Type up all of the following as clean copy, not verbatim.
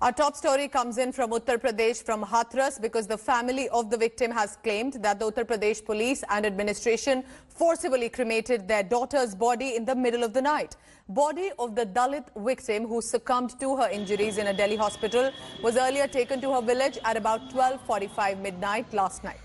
Our top story comes in from Uttar Pradesh, from Hathras, because the family of the victim has claimed that the Uttar Pradesh police and administration forcibly cremated their daughter's body in the middle of the night. Body of the Dalit victim, who succumbed to her injuries in a Delhi hospital, was earlier taken to her village at about 12:45 midnight last night.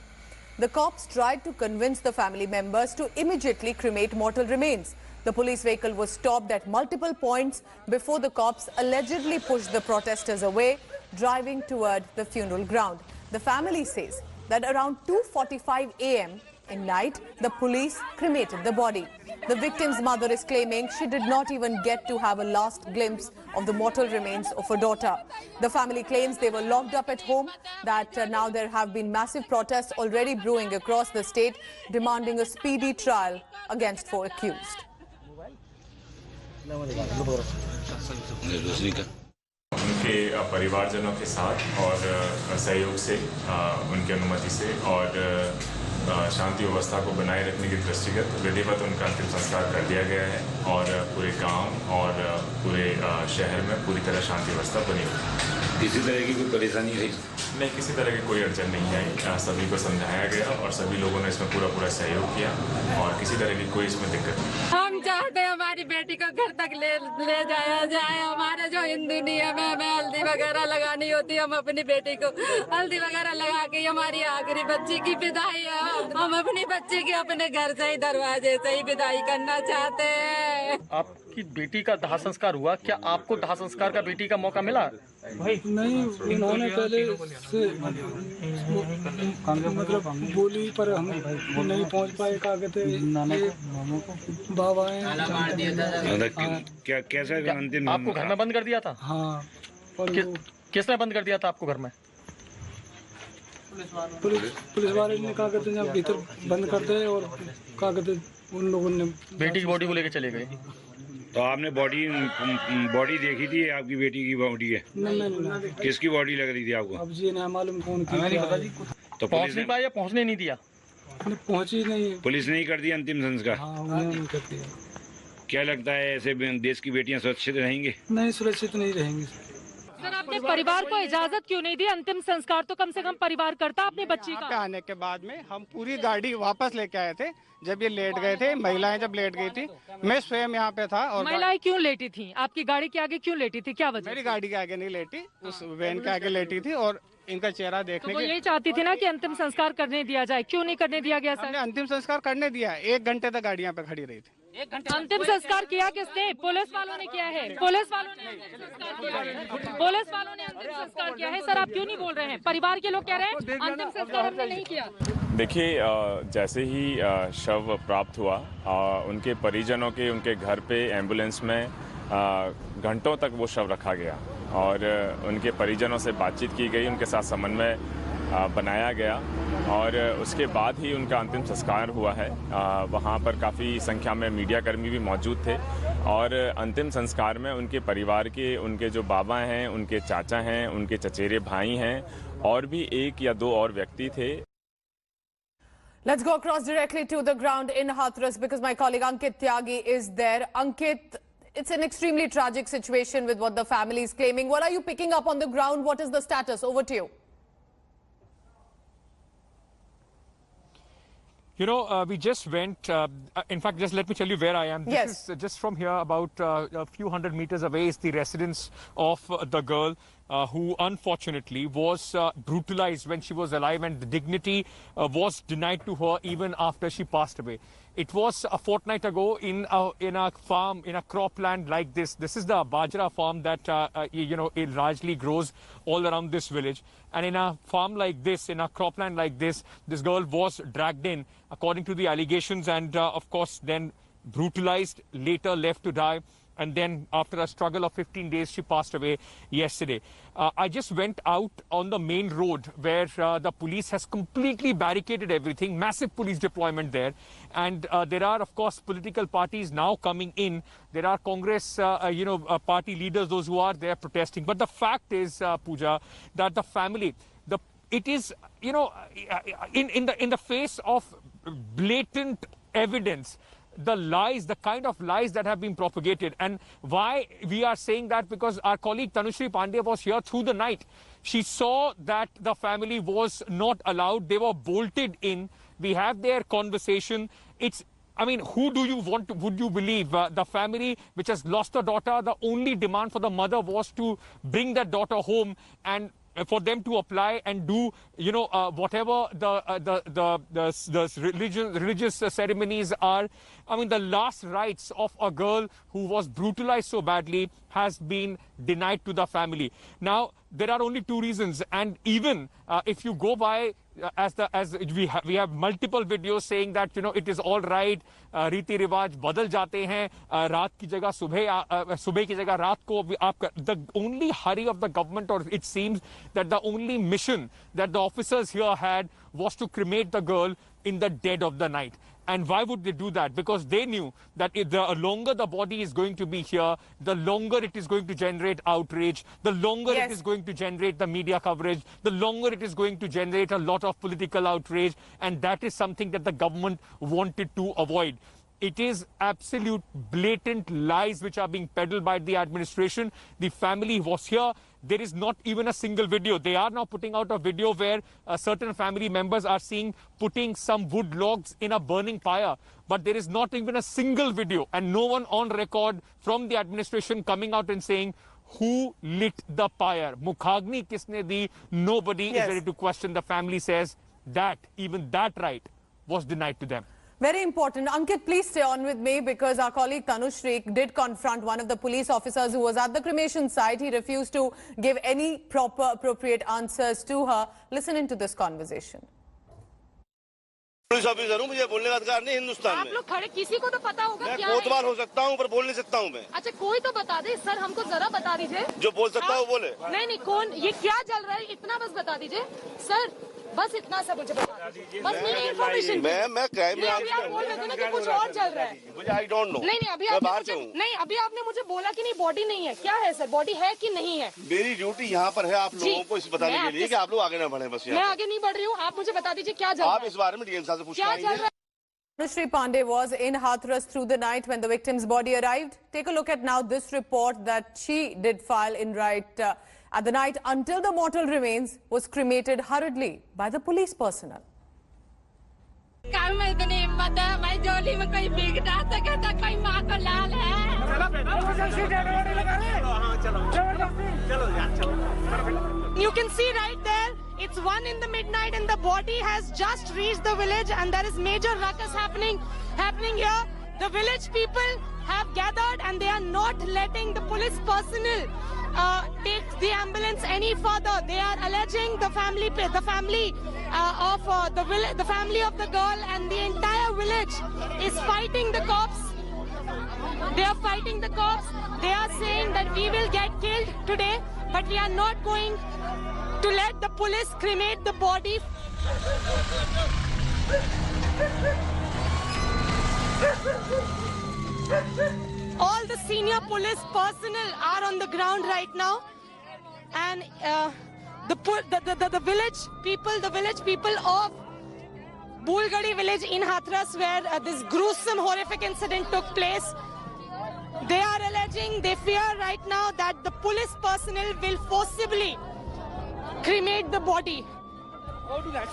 The cops tried to convince the family members to immediately cremate mortal remains. The police vehicle was stopped at multiple points before the cops allegedly pushed the protesters away, driving toward the funeral ground. The family says that around 2:45 a.m. in night, the police cremated the body. The victim's mother is claiming she did not even get to have a last glimpse of the mortal remains of her daughter. The family claims they were locked up at home, that now there have been massive protests already brewing across the state, demanding a speedy trial against 4 accused. उनके परिवारजनों के साथ और सहयोग से, उनकी अनुमति से और शांति व्यवस्था को बनाए रखने की दृष्टिगत विधिवत उनका अंतिम संस्कार कर दिया गया है और पूरे गांव और पूरे शहर में पूरी तरह शांति व्यवस्था बनी हुई है। किसी तरह की कोई परेशानी रही नहीं, किसी तरह की कोई अड़चन नहीं आई। सभी को समझाया गया और सभी लोगों ने इसमें पूरा सहयोग किया और किसी तरह की कोई इसमें दिक्कत नहीं। हम चाहते हैं हमारी बेटी को घर तक ले जाया जाए। हमारा जो हिंदू नियम है, हमें हल्दी वगैरह लगानी होती है, हम अपनी बेटी को हल्दी वगैरह लगा के हमारी आखिरी बच्ची की विदाई है। हम अपनी बच्ची की अपने घर से ही, दरवाजे से ही विदाई करना चाहते हैं। आपकी बेटी का दाह संस्कार हुआ, क्या आपको दाह संस्कार का बेटी का मौका मिला? भाई नहीं, उन्होंने पहले से मतलब बोली, पर हम नहीं पहुंच पाए। कहा कहते बाबा क्या कैसा अंतिम आपको घर में बंद कर दिया था? हाँ। और किसने बंद कर दिया था आपको घर में? पुलिस वाले ने कहा कहते जब भीतर बंद कर दे, और कहा कहते उन लोगों ने बेटी की बॉडी को लेके चले गए। तो आपने बॉडी देखी थी? आपकी बेटी की बॉडी है? नहीं। किसकी बॉडी लग रही थी आपको? अब जी नहीं मालूम कौन की। तो पहुंच नहीं पाया, पहुंचने नहीं दिया? पहुंची नहीं, पुलिस नहीं कर दिया अंतिम संस्कार? हाँ, उन्होंने कर दिया। क्या लगता है ऐसे देश की बेटियां सुरक्षित रहेंगी? नहीं, सुरक्षित नहीं रहेंगी। सर, आपने परिवार को इजाजत क्यों नहीं दी? अंतिम संस्कार तो कम से कम परिवार करता अपनी बच्ची का। आने के बाद में हम पूरी गाड़ी वापस लेके आए थे। जब ये लेट गए थे, महिलाएं जब लेट गई थी, मैं स्वयं यहाँ पे था। और महिलाएं क्यों लेटी थी? आपकी गाड़ी के आगे क्यों लेटी थी? क्या वजह? मेरी गाड़ी के आगे नहीं लेटी, उस वैन के आगे लेटी थी और इनका चेहरा देखने तो वो यही चाहती थी ना कि अंतिम संस्कार करने दिया जाए। क्यों नहीं करने दिया गया? सर, अंतिम संस्कार करने दिया। 1 घंटे तक गाड़ी यहाँ पे खड़ी रही थी। अंतिम संस्कार किया किसने? पुलिस वालों ने किया है। पुलिस वालों ने अंतिम संस्कार किया है। सर, आप क्यों नहीं बोल रहे हैं? परिवार के लोग कह रहे हैं अंतिम संस्कार हमने नहीं किया। देखिए, जैसे ही शव प्राप्त हुआ, उनके परिजनों के उनके घर पे एम्बुलेंस में घंटों तक वो शव रखा गया और उनके परिजनों से बातचीत की गई, उनके साथ समन्वय बनाया गया और उसके बाद ही उनका अंतिम संस्कार हुआ है। वहाँ पर काफ़ी संख्या में मीडियाकर्मी भी मौजूद थे और अंतिम संस्कार में उनके परिवार के, उनके जो बाबा हैं, उनके चाचा हैं, उनके चचेरे भाई हैं और भी 1 या 2 और व्यक्ति थे। Let's go across directly to the ground in Hathras because my colleague Ankit Tyagi is there. Ankit, it's an extremely tragic situation with what the family is claiming. What are you picking up on the ground? What is the status? Over to you. You know, we just went, in fact, just let me tell you where I am. This is just from here, about a few hundred meters away is the residence of the girl who unfortunately was brutalized when she was alive, and the dignity was denied to her even after she passed away. It was a fortnight ago in a farm, in a cropland like this. This is the bajra farm that, you know, it largely grows all around this village. And in a farm like this, in a cropland like this girl was dragged in, according to the allegations, and of course then brutalized, later left to die. And then after a struggle of 15 days, she passed away yesterday. I just went out on the main road where the police has completely barricaded everything, massive police deployment there. And there are, of course, political parties now coming in. There are Congress, party leaders, those who are there protesting. But the fact is, Pooja, that the family, it is, you know, in the face of blatant evidence the lies, the kind of lies that have been propagated. And why we are saying that, because our colleague Tanushree Pandey was here through the night. She saw that the family was not allowed. They were bolted in. We have their conversation. I mean, who do you want to, would you believe? The family which has lost a daughter, the only demand for the mother was to bring that daughter home and for them to apply and do, you know, whatever the religious ceremonies are. I mean, the last rites of a girl who was brutalized so badly has been denied to the family. Now, there are only two reasons, and even if you go by as we have multiple videos saying that, you know, it is all right, रीति रिवाज बदल जाते हैं, रात की जगह सुबह की जगह रात को the only hurry of the government, or it seems that the only mission that the officers here had was to cremate the girl in the dead of the night. And why would they do that? Because they knew that the longer the body is going to be here, the longer it is going to generate outrage, the longer it is going to generate the media coverage, the longer it is going to generate a lot of political outrage. And that is something that the government wanted to avoid. It is absolute blatant lies which are being peddled by the administration. The family was here. There is not even a single video. They are now putting out a video where certain family members are seen putting some wood logs in a burning pyre. But there is not even a single video, and no one on record from the administration coming out and saying who lit the pyre. Mukhagni kisne di? Nobody is ready to question. The family says that even that right was denied to them. Very important. Ankit, please stay on with me, because our colleague Tanushree did confront one of the police officers who was at the cremation site. He refused to give any appropriate answers to her. Listen into this conversation. Police officer हूँ, मुझे बोलने का अधिकार नहीं हिंदुस्तान में। आप लोग खड़े, किसी को तो पता होगा मैं क्या कोतवाल हो सकता हूँ पर बोल नहीं सकता हूँ मैं। अच्छा, कोई तो बता दे सर, हमको जरा बता दीजिए। जो बोल सकता है वो बोले। नहीं, कौन, ये क्या चल रहा है, इतना बस बता दीजिए सर, बस इतना सा मुझे बता दीजिए, बस मेरी इन्फॉर्मेशन। मैं क्राइम में अभी आप बोल रहे थे ना कि कुछ और चल रहा है। मुझे आई डोंट नो। नहीं, अभी आपने मुझे बोला कि नहीं बॉडी नहीं है। क्या है सर, बॉडी है कि नहीं है? मेरी ड्यूटी यहाँ पर है आप लोगों को इस बताने के लिए कि आप लोग आगे न बढ़े। बस मैं आगे नहीं बढ़ रही हूँ, आप मुझे बता दीजिए क्या चल रहा है। आप इस बारे में डीएम साहब से पूछना। Tanushree Pandey was in Hathras through the night when the victim's body arrived. Take a look at now this report that she did file in at the night until the mortal remains was cremated hurriedly by the police personnel. You can see right there, it's 1 in the midnight and the body has just reached the village, and there is major ruckus happening here. The village people have gathered and they are not letting the police personnel take the ambulance any further. They are alleging the family of the girl and the entire village is fighting the cops. They are fighting the cops. They are saying that we will get killed today, but we are not going to let the police cremate the body. All the senior police personnel are on the ground right now, and the village people of Bulgadi village in Hathras, where this gruesome, horrific incident took place, they are alleging, they fear right now that the police personnel will forcibly cremate the body.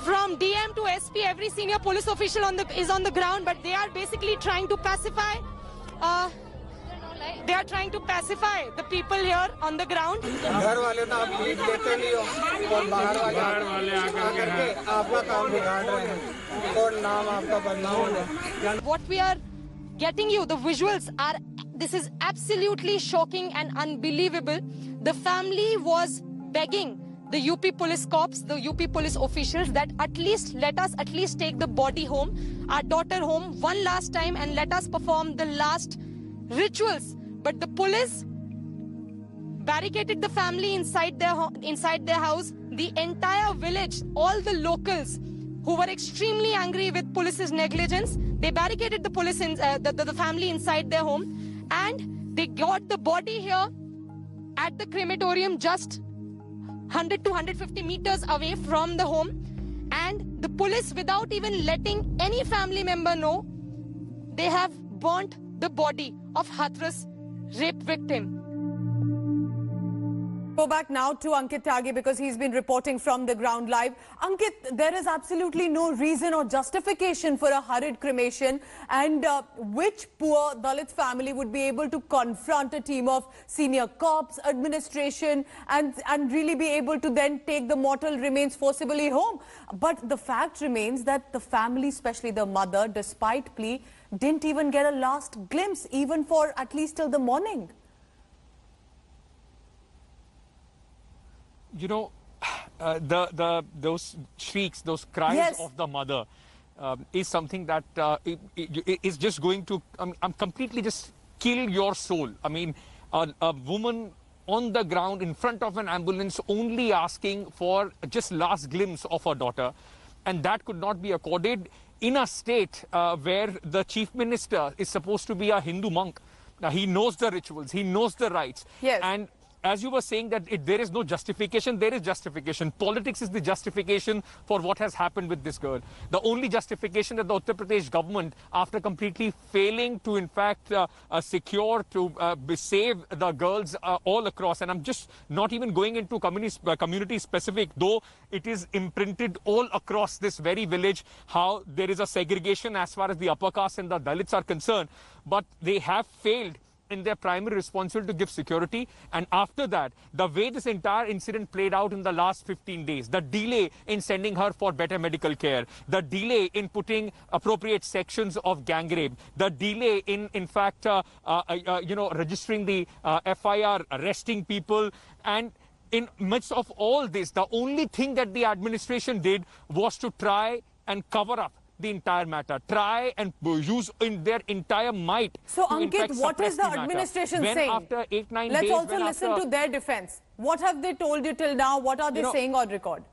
From DM to SP, every senior police official is on the ground, but they are basically trying to pacify. They are trying to pacify the people here on the ground. What we are getting you, the visuals are, this is absolutely shocking and unbelievable. The family was begging the UP police cops, the UP police officials, that let us at least take the body home, our daughter home one last time, and let us perform the last rituals. But the police barricaded the family inside their house. The entire village, all the locals who were extremely angry with police's negligence, they barricaded the police the family inside their home, and they got the body here at the crematorium just 100 to 150 meters away from the home. And the police, without even letting any family member know, they have burnt the body of Hathras rape victim. Go back now to Ankit Tyagi because he's been reporting from the ground live. Ankit, there is absolutely no reason or justification for a hurried cremation, and which poor Dalit family would be able to confront a team of senior cops, administration, and really be able to then take the mortal remains forcibly home? But the fact remains that the family, especially the mother, despite plea, didn't even get a last glimpse, even for at least till the morning. You know, those shrieks, those cries of the mother is something that is just going to completely just kill your soul. I mean, a woman on the ground in front of an ambulance only asking for just last glimpse of her daughter, and that could not be accorded in a state where the chief minister is supposed to be a Hindu monk. Now, he knows the rituals, he knows the rites. Yes. And as you were saying that there is no justification, there is justification. Politics is the justification for what has happened with this girl. The only justification that the Uttar Pradesh government, after completely failing to in fact secure, to save the girls all across, and I'm just not even going into community specific, though it is imprinted all across this very village, how there is a segregation as far as the upper caste and the Dalits are concerned, but they have failed in their primary responsibility to give security. And after that, the way this entire incident played out in the last 15 days, the delay in sending her for better medical care, the delay in putting appropriate sections of gang rape, the delay in fact, registering the FIR, arresting people, and in midst of all this, the only thing that the administration did was to try and cover up the entire matter, try and use in their entire might. So, Ankit, what is the administration saying? After 8-9 Let's days, also listen to their defense. What have they told you till now? What are they saying on record?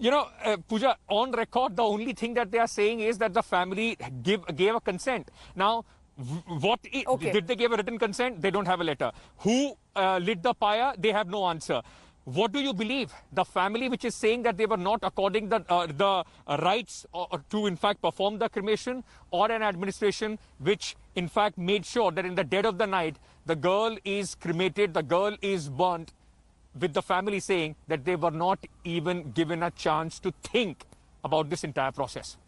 You know, Pooja, on record, the only thing that they are saying is that the family gave a consent. Now, did they give a written consent? They don't have a letter. Who lit the fire? They have no answer. What do you believe? The family which is saying that they were not according the rights to in fact perform the cremation, or an administration which in fact made sure that in the dead of the night the girl is cremated, the girl is burnt, with the family saying that they were not even given a chance to think about this entire process.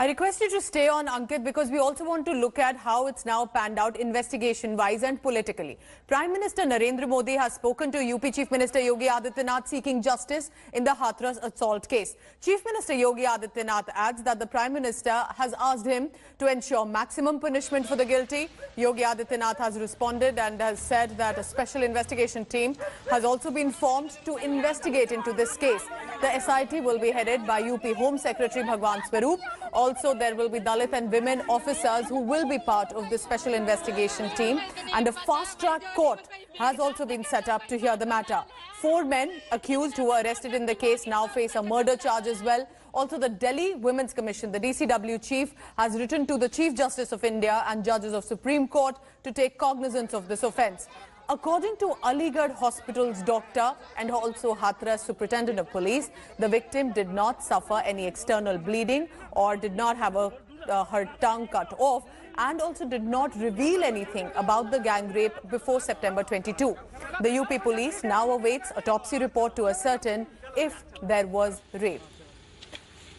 I request you to stay on, Ankit, because we also want to look at how it's now panned out investigation-wise and politically. Prime Minister Narendra Modi has spoken to UP Chief Minister Yogi Adityanath seeking justice in the Hathras assault case. Chief Minister Yogi Adityanath adds that the Prime Minister has asked him to ensure maximum punishment for the guilty. Yogi Adityanath has responded and has said that a special investigation team has also been formed to investigate into this case. The SIT will be headed by UP Home Secretary Bhagwan Swaroop. Also, there will be Dalit and women officers who will be part of the special investigation team, and a fast-track court has also been set up to hear the matter. 4 men accused who were arrested in the case now face a murder charge as well. Also, the Delhi Women's Commission, the DCW chief, has written to the Chief Justice of India and judges of Supreme Court to take cognizance of this offence. According to Aligarh Hospital's doctor and also Hathras Superintendent of Police, the victim did not suffer any external bleeding or did not have her tongue cut off, and also did not reveal anything about the gang rape before September 22. The UP police now awaits autopsy report to ascertain if there was rape.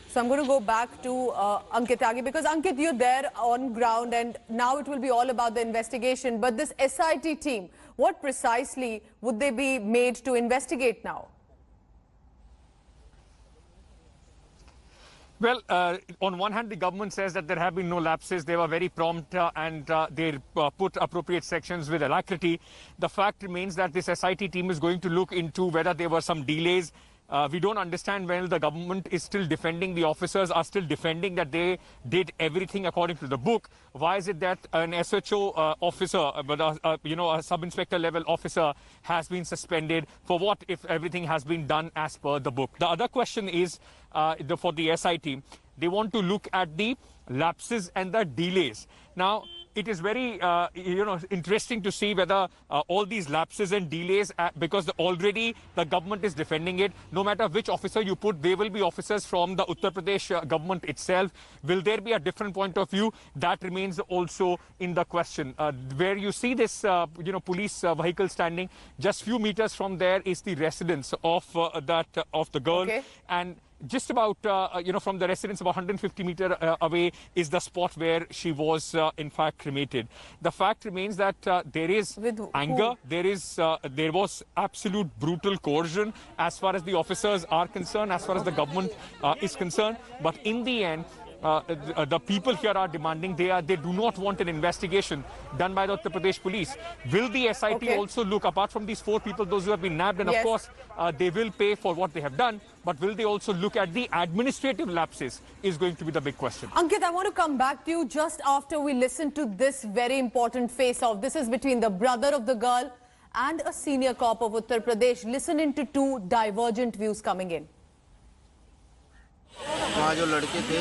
So I'm going to go back to Ankit Tyagi, because Ankit, you're there on ground and now it will be all about the investigation. But this SIT team, what precisely would they be made to investigate now? Well, on one hand, the government says that there have been no lapses. They were very prompt and they put appropriate sections with alacrity. The fact remains that this SIT team is going to look into whether there were some delays. We don't understand when the government is still defending, the officers are still defending that they did everything according to the book. Why is it that an SHO officer, a sub-inspector level officer has been suspended? For what if everything has been done as per the book? The other question is for the SIT, they want to look at the lapses and the delays. Now, it is very, interesting to see whether all these lapses and delays, because already the government is defending it. No matter which officer you put, they will be officers from the Uttar Pradesh government itself. Will there be a different point of view? That remains also in the question. Where you see this, police vehicle standing, just few meters from there is the residence of the girl, and just about, from the residence about 150 meters away is the spot where she was, in fact, cremated. The fact remains that there is anger, there was absolute brutal coercion as far as the officers are concerned, as far as the government is concerned. But in the end, the people here are demanding, they do not want an investigation done by the Uttar Pradesh police. Will the SIT also look, apart from these 4 people, those who have been nabbed, and of course they will pay for what they have done, but will they also look at the administrative lapses is going to be the big question. Ankit, I want to come back to you just after we listen to this very important face-off. This is between the brother of the girl and a senior cop of Uttar Pradesh. Listen into 2 divergent views coming in. वहाँ जो लड़के थे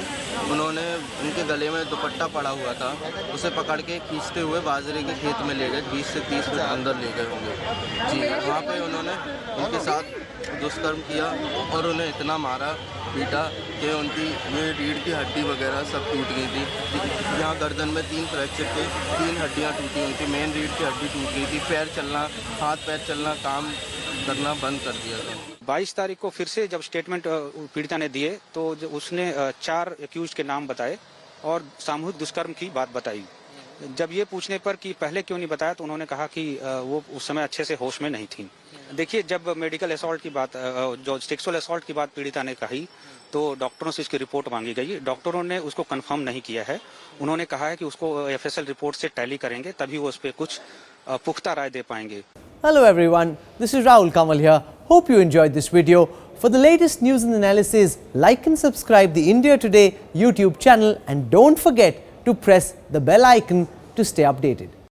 उन्होंने उनके गले में दुपट्टा पड़ा हुआ था, उसे पकड़ के खींचते हुए बाजरे के खेत में ले गए, 20 से 30 फीट अंदर ले गए होंगे जी। वहाँ पे उन्होंने उनके साथ दुष्कर्म किया और उन्हें इतना मारा पीटा कि उनकी ये रीढ़ की हड्डी वगैरह सब टूट गई थी। यहाँ गर्दन में 3 फ्रैक्चर थे, 3 हड्डियाँ टूटी हुई थी, मेन रीढ़ की हड्डी टूट गई थी, पैर चलना, हाथ पैर चलना, काम करना बंद कर दिया था। 22 तारीख को फिर से जब स्टेटमेंट पीड़िता ने दिए तो उसने 4 एक्यूज के नाम बताए और सामूहिक दुष्कर्म की बात बताई। जब ये पूछने पर कि पहले क्यों नहीं बताया तो उन्होंने कहा कि वो उस समय अच्छे से होश में नहीं थी। देखिए, जब मेडिकल असॉल्ट की बात, जो सेक्सुअल असॉल्ट की बात पीड़िता ने कही तो डॉक्टरों से इसकी रिपोर्ट मांगी गई। डॉक्टरों ने उसको कंफर्म नहीं किया है। उन्होंने कहा है कि उसको FSL रिपोर्ट से टैली करेंगे, तभी वो उस पर कुछ पुख्ता राय दे पाएंगे। Hello everyone, this is Rahul Kamal here. Hope you enjoyed this video. For the latest news and analysis, like and subscribe the India Today YouTube channel and don't forget to press the bell icon to stay updated.